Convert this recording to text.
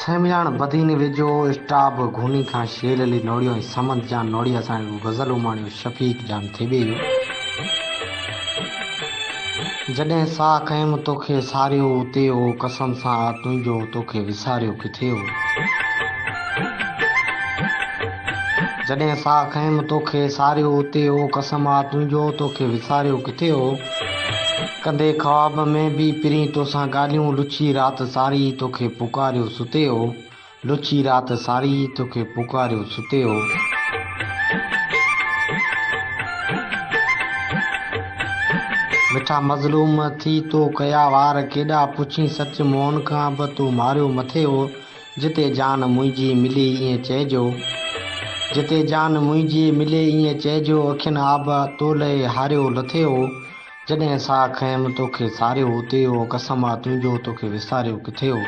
सेमियाण बदीन वेझो स्टाफ घूनी खां शेर अली नोड़ियो ऐं समद जान नोड़ी असांजो गज़ल उमाणियो शफ़ीक जान थिए वियो। जॾहिं साह खयमि तोखे सारियो उते हो कसम सां तुंहिंजो तोखे विसारियो किथे हो। जॾहिं साह खयमि तोखे सारियो उते हो कसम आ तुंहिंजो तोखे विसारियो किथे हो। कंदे ख्वाब में भी पिरी तोसां ॻाल्हियूं लुची राति सारी तोखे पुकारियो सुते हो। लुची राति सारी तोखे पुकारियो सुते हो। मिठा मज़लूम थी तो कया वार केॾा पुछी सच मोहन खां बि तूं मारियो मथे हो। जिते जान मुंहिंजी मिली ईअं चइजो। जिते जान मुंहिंजी मिले ईअं चइजो अखियुनि आब तोले हारियो लथे हो। जॾहिं साह खयमि तोखे सारियो उते हो कसम आ तुंहिंजो तोखे विसारियो किथे हो।